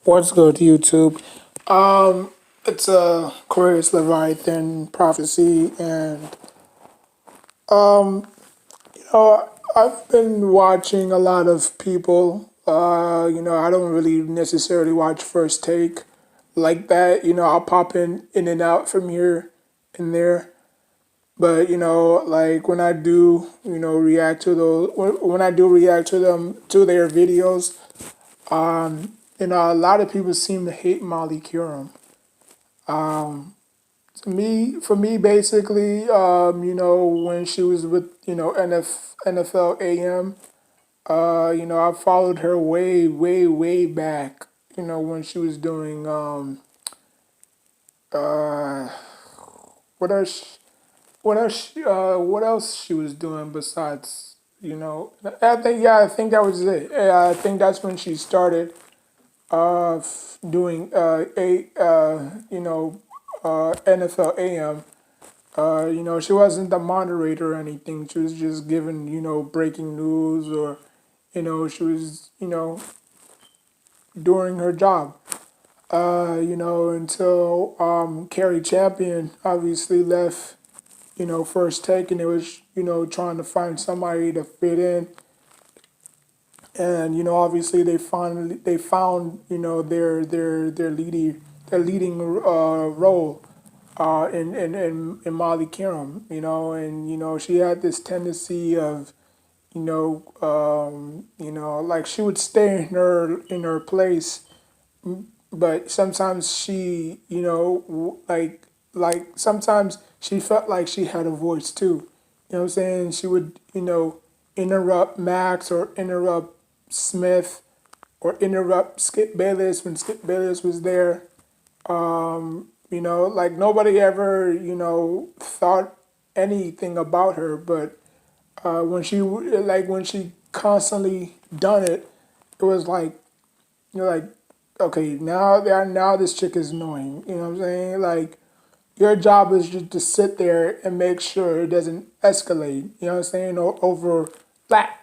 What's good, YouTube? It's a Aquarius Leviathan prophecy, and I've been watching a lot of people. I don't really necessarily watch First Take like that. I'll pop in and out from here and there. But like when I do, react to those, when I do react to them to their videos, a lot of people seem to hate Molly Curum. For me, basically, when she was with, NFL AM, I followed her way, way, way back, when she was doing, uh, what else, what else she was doing besides, I think that was it. Yeah, I think that's when she started, doing, NFL AM. She wasn't the moderator or anything. She was just giving, breaking news or, she was, doing her job. Until Carrie Champion obviously left, First Take, and it was, trying to find somebody to fit in. And, obviously they found, their leading role in Molly Kiram, and she had this tendency of, like she would stay in her place, but sometimes she, like sometimes she felt like she had a voice too. You know what I'm saying? She would, interrupt Max or interrupt Smith or interrupt Skip Bayless when Skip Bayless was there. Like nobody ever, thought anything about her, but when she constantly done it, it was like you're like, okay, now this chick is annoying. You know what I'm saying? Like your job is just to sit there and make sure it doesn't escalate. You know what I'm saying? Or overlap.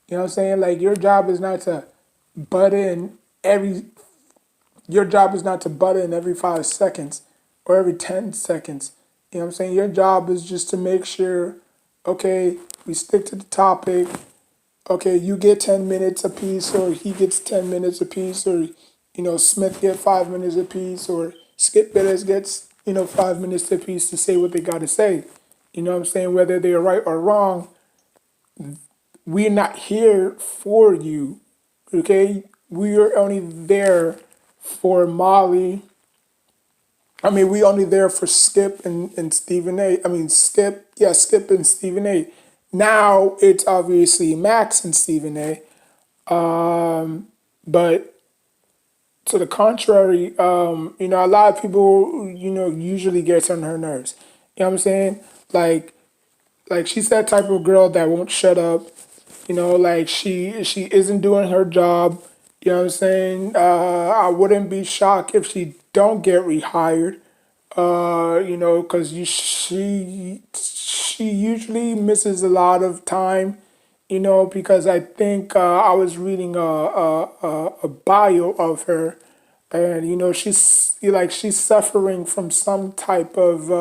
You know what I'm saying? Like your job is not to butt in every your job is not to butt in every 5 seconds or every 10 seconds. You know what I'm saying? Your job is just to make sure, okay, we stick to the topic. Okay, you get 10 minutes apiece, or he gets 10 minutes apiece, or, Smith get 5 minutes apiece, or Skip Bayless gets, 5 minutes apiece to say what they got to say. You know what I'm saying? Whether they're right or wrong, we're not here for you. Okay? We are only there for Molly. I mean, we only there for Skip and Stephen A. I mean, Skip and Stephen A. Now it's obviously Max and Stephen A. But to the contrary, a lot of people, usually gets on her nerves. You know what I'm saying? Like she's that type of girl that won't shut up. Like she isn't doing her job. You know what I'm saying? I wouldn't be shocked if she don't get rehired. Because she usually misses a lot of time. Because I think I was reading a bio of her, and she's suffering from some type of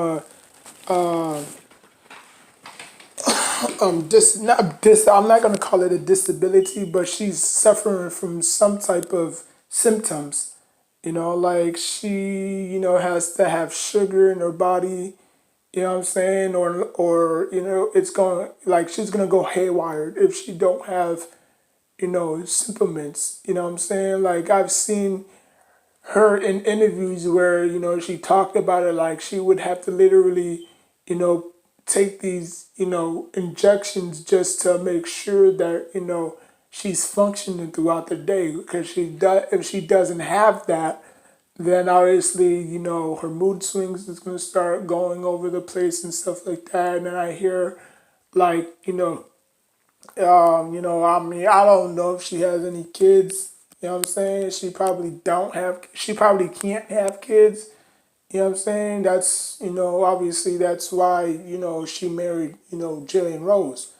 I'm not gonna call it a disability, but she's suffering from some type of symptoms. Like she, has to have sugar in her body. You know what I'm saying? Or it's going like she's gonna go haywire if she don't have, supplements. You know what I'm saying? Like I've seen her in interviews where she talked about it like she would have to literally you know take these injections just to make sure that she's functioning throughout the day, because if she doesn't have that, then obviously her mood swings is going to start going over the place and stuff like that. And then I hear like I mean, I don't know if she has any kids. You know what I'm saying? She probably can't have kids. You know what I'm saying? That's, obviously that's why, she married, Jillian Rose.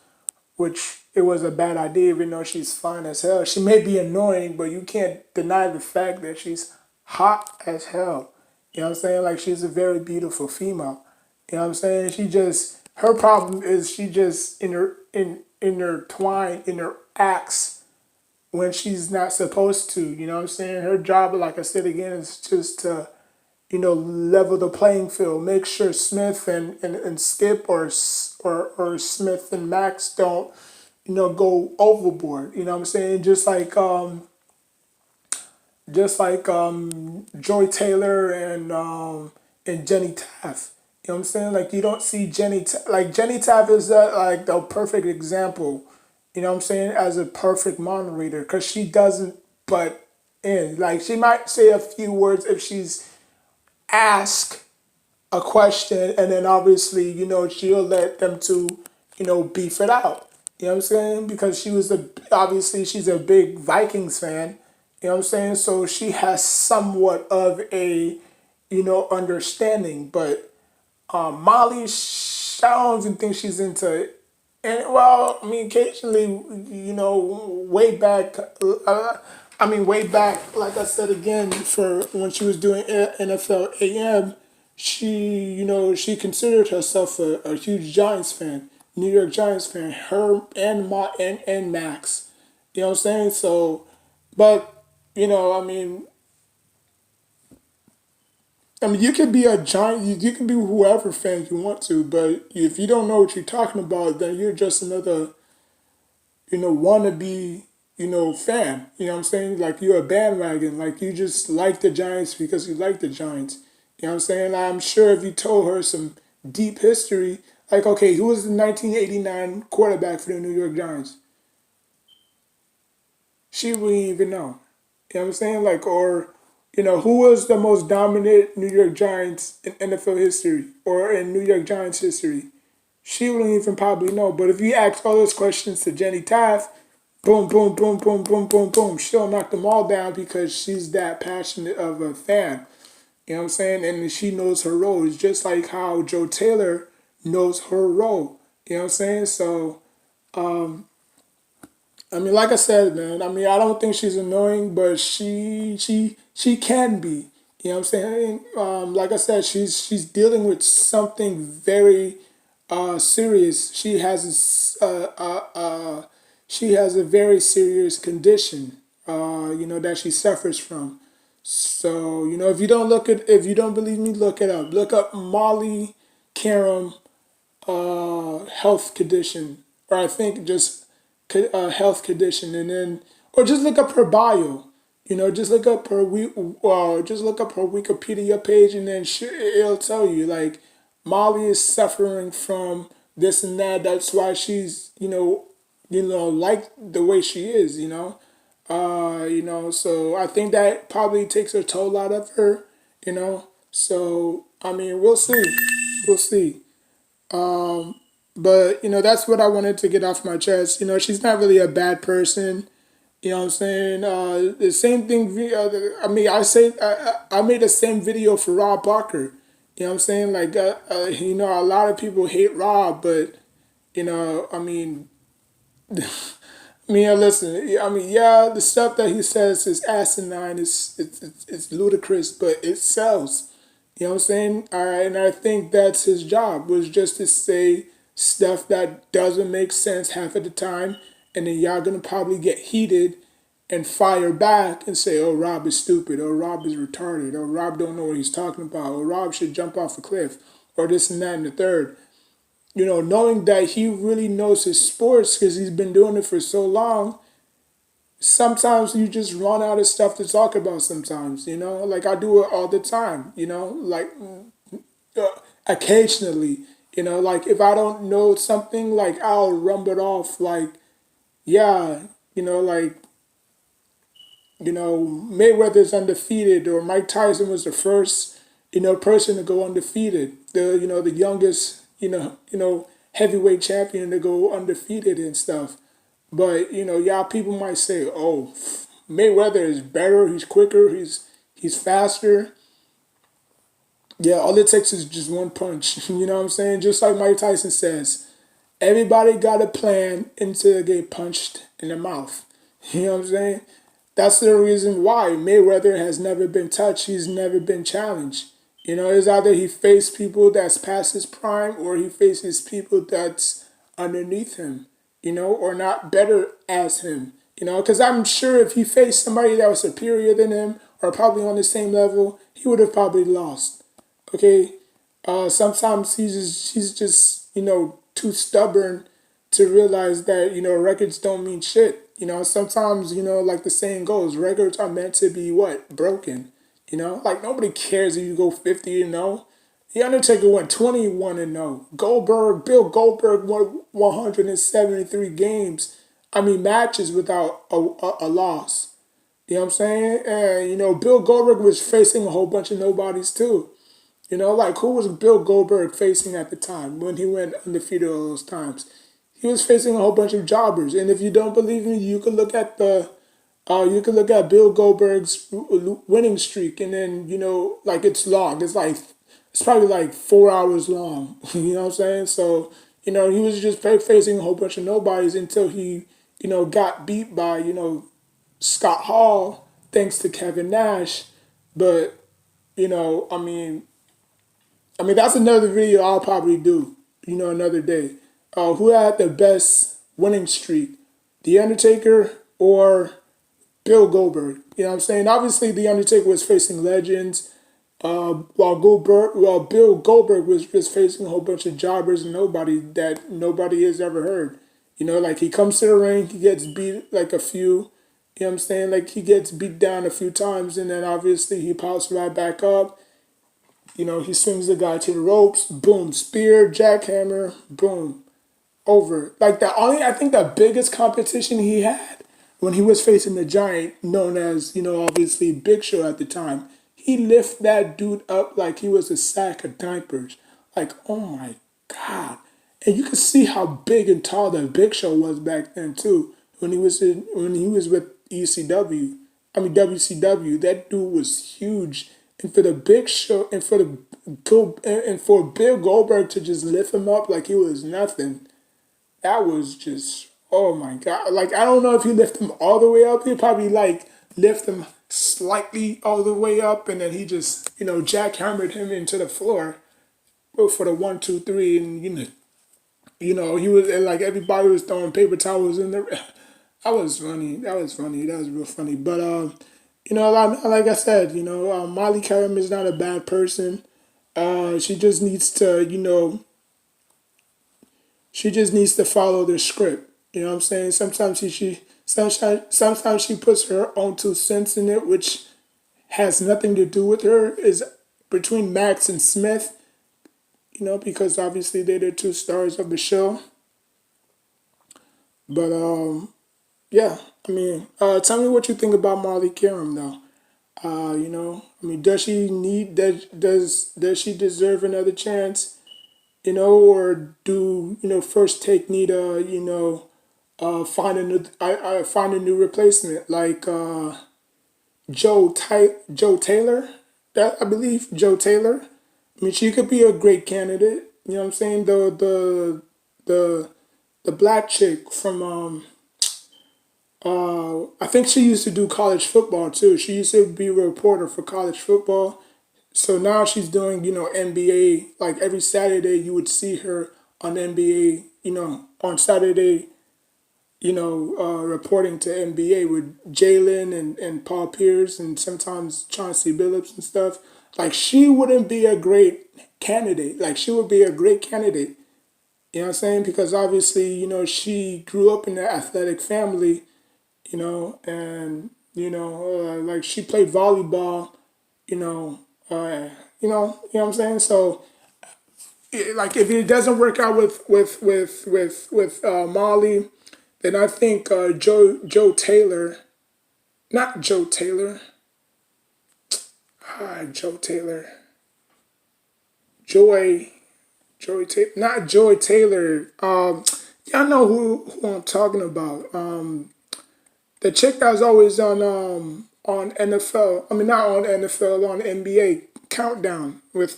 which it was a bad idea, even though she's fine as hell. She may be annoying, but you can't deny the fact that she's hot as hell. You know what I'm saying? Like she's a very beautiful female. You know what I'm saying? She just her problem is she just intertwined in her acts when she's not supposed to. You know what I'm saying? Her job, like I said again, is just to level the playing field. Make sure Smith and Skip or Smith and Max don't, go overboard. You know what I'm saying? Just like Joy Taylor and Jenny Taft. You know what I'm saying? Like you don't see like Jenny Taft is like the perfect example. You know what I'm saying? As a perfect moderator, because she doesn't butt in. Like she might say a few words if she's asked a question, and then obviously she'll let them to beef it out. You know what I'm saying? Because obviously she's a big Vikings fan. You know what I'm saying? So she has somewhat of a understanding. But Molly, I don't even think she's into. And well, I mean, occasionally, way back. Way back, like I said again, for when she was doing NFL AM, she considered herself a huge Giants fan, New York Giants fan. Her and Max, you know what I'm saying? So, but you could be a giant. You can be whoever fan you want to, but if you don't know what you're talking about, then you're just another, wannabe, fan. You know what I'm saying? Like you're a bandwagon. Like you just like the Giants because you like the Giants. You know what I'm saying? I'm sure if you told her some deep history, like okay, who was the 1989 quarterback for the New York Giants? She wouldn't even know. You know what I'm saying? Like, or, who was the most dominant New York Giants in NFL history or in New York Giants history? She wouldn't even probably know. But if you ask all those questions to Jenny Taft, boom, boom, boom, boom, boom, boom, boom, she'll knock them all down because she's that passionate of a fan. You know what I'm saying? And she knows her role. It's just like how Joe Taylor knows her role. You know what I'm saying? So, like I said, man. I don't think she's annoying, but she can be. You know what I'm saying? Like I said, she's dealing with something very serious. She has a very serious condition. That she suffers from. So if you don't believe me, look it up. Look up Molly Karam health condition, or I think just health condition, and then or just look up her bio. Just look up just look up her Wikipedia page, and then it'll tell you like Molly is suffering from this and that. That's why she's like the way she is. So I think that probably takes a toll out of her. So we'll see, we'll see. But that's what I wanted to get off my chest. She's not really a bad person. You know what I'm saying? The same thing. I made the same video for Rob Parker. You know what I'm saying? Like, a lot of people hate Rob, but you know, I mean, listen. Yeah, the stuff that he says is asinine. It's ludicrous, but it sells. You know what I'm saying? And I think that's his job, was just to say stuff that doesn't make sense half of the time, and then y'all gonna probably get heated and fire back and say, "Oh, Rob is stupid," or "Rob is retarded," or "Rob don't know what he's talking about," or "Rob should jump off a cliff," or this and that and the third. Knowing that he really knows his sports because he's been doing it for so long, sometimes you just run out of stuff to talk about sometimes, like I do it all the time, like uh, occasionally, like if I don't know something, like I'll rumble it off, like, yeah, like, Mayweather's undefeated, or Mike Tyson was the first, person to go undefeated, the youngest, heavyweight champion to go undefeated and stuff. But y'all people might say, "Oh, Mayweather is better. He's quicker. He's faster." Yeah, all it takes is just one punch. You know what I'm saying? Just like Mike Tyson says, Everybody got a plan until they get punched in the mouth. You know what I'm saying? That's the reason why Mayweather has never been touched. He's never been challenged. You know, it's either he faced people that's past his prime or he faces people that's underneath him, you know, or not better as him. You know, because I'm sure if he faced somebody that was superior than him or probably on the same level, he would have probably lost. Okay, sometimes he's just too stubborn to realize that records don't mean shit. You know, sometimes like the saying goes, records are meant to be what broken. You know, like nobody cares if you go 50-0. The Undertaker went 21-0. Bill Goldberg won 173 games. I mean matches without a loss. You know what I'm saying? And Bill Goldberg was facing a whole bunch of nobodies too. You know, like who was Bill Goldberg facing at the time when he went undefeated all those times? He was facing a whole bunch of jobbers. And if you don't believe me, you could look at Bill Goldberg's winning streak, and then like it's long. It's probably like 4 hours long. You know what I'm saying? So he was just facing a whole bunch of nobodies until he got beat by Scott Hall thanks to Kevin Nash. But I mean, that's another video I'll probably do, another day. Who had the best winning streak, The Undertaker or Bill Goldberg? You know what I'm saying? Obviously, The Undertaker was facing legends, while Bill Goldberg was just facing a whole bunch of jobbers and nobody has ever heard. You know, like he comes to the ring, he gets beat like a few. You know what I'm saying? Like he gets beat down a few times, and then obviously he pops right back up. He swings the guy to the ropes, boom, spear, jackhammer, boom, over. Like I think the biggest competition he had when he was facing the giant known as, obviously Big Show at the time, he lifted that dude up like he was a sack of diapers. Like, oh my God. And you can see how big and tall the Big Show was back then too. When he was with ECW, I mean WCW, that dude was huge. And for the Big Show and for Bill Goldberg to just lift him up like he was nothing, that was just, oh my God. Like I don't know if he lift him all the way up. He probably like lift him slightly all the way up, and then he just jackhammered him into the floor for the 1, 2, 3, and he was and like everybody was throwing paper towels in there. That was funny. That was funny. That was real funny. But like I said, Molly Karam is not a bad person. She just needs to, she just needs to follow the script. You know what I'm saying? Sometimes she puts her own 2 cents in it, which has nothing to do with her. Is between Max and Smith. Because obviously they're the two stars of the show. But yeah, I mean, tell me what you think about Molly Karam though. I mean, does she deserve another chance? Or do First Take need to find a new replacement like Joe Taylor? That I believe Joe Taylor. I mean, she could be a great candidate. You know what I'm saying? The the black chick from I think she used to do college football too. She used to be a reporter for college football. So now she's doing, NBA. Like every Saturday, you would see her on NBA. On Saturday, reporting to NBA with Jalen and Paul Pierce and sometimes Chauncey Billups and stuff. Like she wouldn't be a great candidate. Like she would be a great candidate. You know what I'm saying? Because obviously, she grew up in an athletic family, and like she played volleyball, you know, you know what I'm saying. So, like, if it doesn't work out with Molly, then I think Joe Taylor, not Joe Taylor, Joe Taylor, Joy, Joy Taylor, not Joy Taylor. Y'all know who I'm talking about. The chick that was always on NFL. I mean, not on NFL, on NBA Countdown with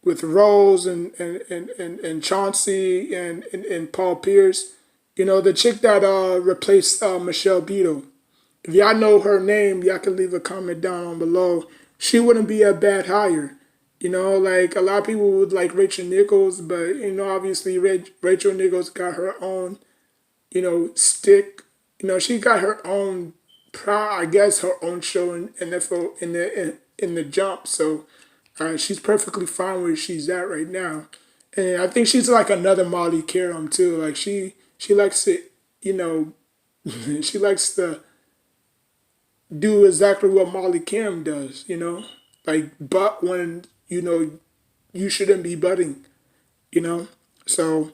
with Rose and Chauncey and Paul Pierce. You know, the chick that replaced Michelle Beadle. If y'all know her name, y'all can leave a comment down on below. She wouldn't be a bad hire. You know, like a lot of people would like Rachel Nichols, but you know, obviously Rachel Nichols got her own, you know, stick. You know, she got her own, I guess, her own show in NFL in the jump. So she's perfectly fine where she's at right now, and I think she's like another Molly Karam too. Like she likes to, you know, she likes to do exactly what Molly Karam does. You know, like butt when you know you shouldn't be butting. You know, so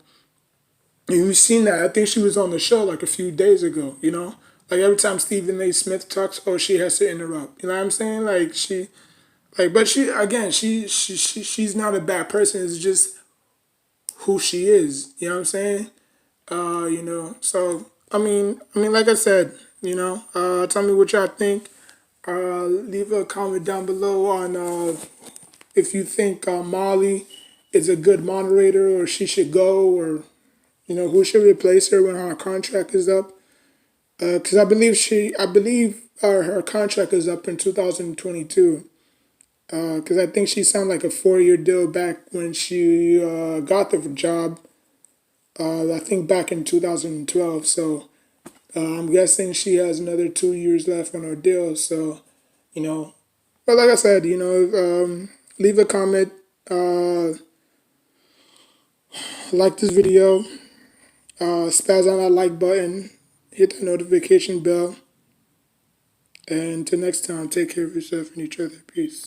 you've seen that. I think she was on the show like a few days ago. You know, like every time Stephen A. Smith talks, oh, she has to interrupt. You know what I'm saying? Like she, like, but she again, she's not a bad person. It's just who she is. You know what I'm saying? You know. So I mean, like I said, you know, tell me what y'all think. Leave a comment down below on if you think Molly is a good moderator or she should go or you know who should replace her when her contract is up. Because I believe her contract is up in 2022. Because I think she signed like a 4-year deal back when she got the job. I think back in 2012. So I'm guessing she has another 2 years left on her deal. So you know, but like I said, you know, leave a comment, like this video, spaz on that like button, hit the notification bell, and until next time, take care of yourself and each other. Peace.